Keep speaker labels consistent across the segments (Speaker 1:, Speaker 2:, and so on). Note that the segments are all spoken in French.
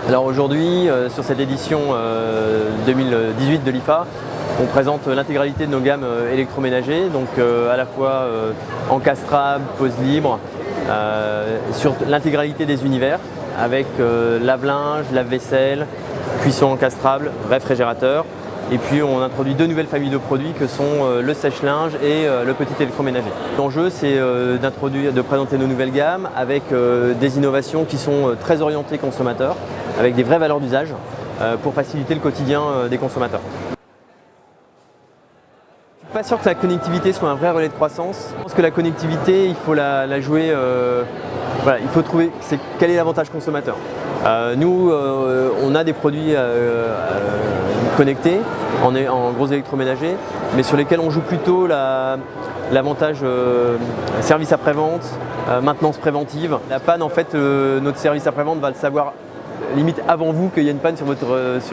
Speaker 1: Alors aujourd'hui, sur cette édition 2018 de l'IFA, on présente l'intégralité de nos gammes électroménagers, donc à la fois encastrables, pose libre, sur l'intégralité des univers, avec lave-linge, lave-vaisselle, cuisson encastrable, réfrigérateur. Et puis on introduit deux nouvelles familles de produits que sont le sèche-linge et le petit électroménager. L'enjeu c'est de présenter nos nouvelles gammes avec des innovations qui sont très orientées consommateurs, avec des vraies valeurs d'usage pour faciliter le quotidien des consommateurs. Je ne suis pas sûr que la connectivité soit un vrai relais de croissance. Je pense que la connectivité, il faut la jouer, voilà, il faut trouver quel est l'avantage consommateur. Nous, on a des produits connectés en gros électroménagers, mais sur lesquels on joue plutôt l'avantage service après-vente, maintenance préventive. La panne, en fait, notre service après-vente va le savoir limite avant vous qu'il y a une panne sur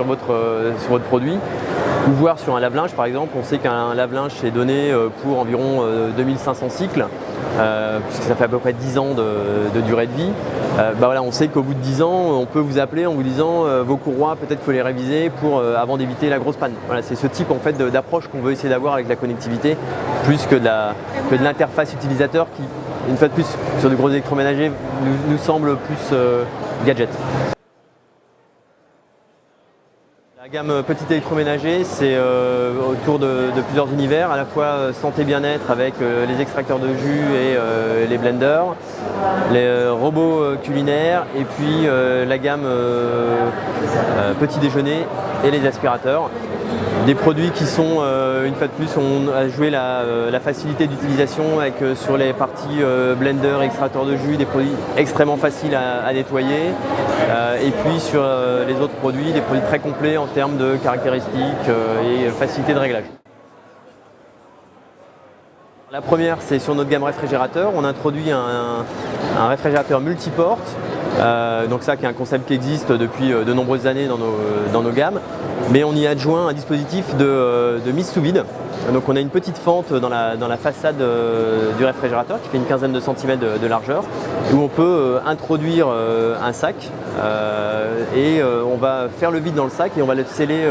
Speaker 1: votre produit. Ou voir sur un lave-linge par exemple, on sait qu'un lave-linge c'est donné pour environ 2500 cycles, puisque ça fait à peu près 10 ans de durée de vie. Voilà, on sait qu'au bout de 10 ans, on peut vous appeler en vous disant vos courroies, peut-être qu'il faut les réviser avant d'éviter la grosse panne. Voilà, c'est ce type en fait, d'approche qu'on veut essayer d'avoir avec la connectivité, plus que de l'interface utilisateur qui, une fois de plus, sur du gros électroménager, nous semble plus gadget. La gamme petit électroménager, c'est autour de plusieurs univers, à la fois santé bien-être avec les extracteurs de jus et les blenders, les robots culinaires et puis la gamme petit déjeuner et les aspirateurs. Des produits qui sont, une fois de plus, on a joué la facilité d'utilisation avec sur les parties blender, extracteur de jus, des produits extrêmement faciles à nettoyer. Et puis sur les autres produits, des produits très complets en termes de caractéristiques et facilité de réglage. La première, c'est sur notre gamme réfrigérateur. On introduit un réfrigérateur multiporte. Donc ça, qui est un concept qui existe depuis de nombreuses années dans nos gammes. Mais on y adjoint un dispositif de mise sous vide. Donc on a une petite fente dans la façade du réfrigérateur qui fait une quinzaine de centimètres de largeur, où on peut introduire un sac et on va faire le vide dans le sac et on va le sceller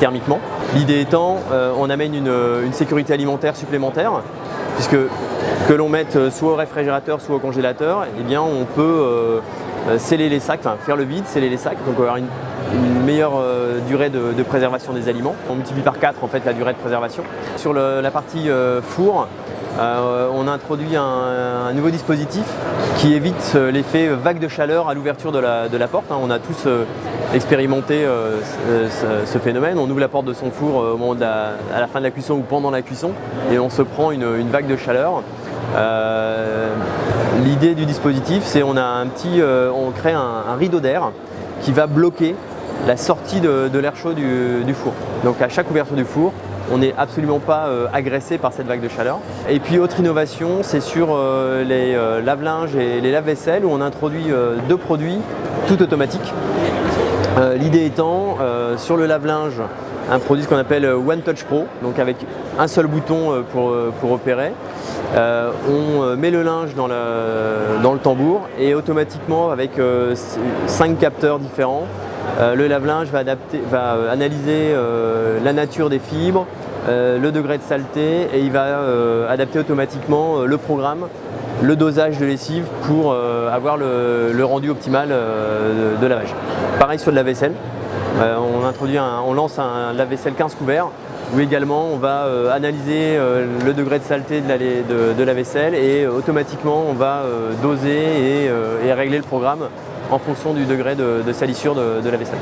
Speaker 1: thermiquement. L'idée étant, on amène une sécurité alimentaire supplémentaire, puisque que l'on mette soit au réfrigérateur, soit au congélateur, eh bien on peut sceller les sacs, enfin faire le vide, sceller les sacs, donc avoir une meilleure durée de préservation des aliments. On multiplie par 4 en fait la durée de préservation. Sur la partie four, on a introduit un nouveau dispositif qui évite l'effet vague de chaleur à l'ouverture de la porte. On a tous expérimenté ce phénomène. On ouvre la porte de son four au moment à la fin de la cuisson ou pendant la cuisson et on se prend une vague de chaleur. L'idée du dispositif, c'est on crée un rideau d'air qui va bloquer la sortie de l'air chaud du four. Donc à chaque ouverture du four, on n'est absolument pas agressé par cette vague de chaleur. Et puis autre innovation, c'est sur les lave-linges et les lave-vaisselle où on introduit deux produits tout automatiques. L'idée étant, sur le lave-linge, un produit qu'on appelle One Touch Pro, donc avec un seul bouton pour opérer. On met le linge dans le tambour et automatiquement avec 5 capteurs différents, le lave-linge va analyser la nature des fibres, le degré de saleté et il va adapter automatiquement le programme, le dosage de lessive pour avoir le rendu optimal de lavage. Pareil sur le lave-vaisselle, on lance un lave-vaisselle 15 couverts où également on va analyser le degré de saleté de la vaisselle et automatiquement on va doser et régler le programme en fonction du degré de salissure de la vaisselle.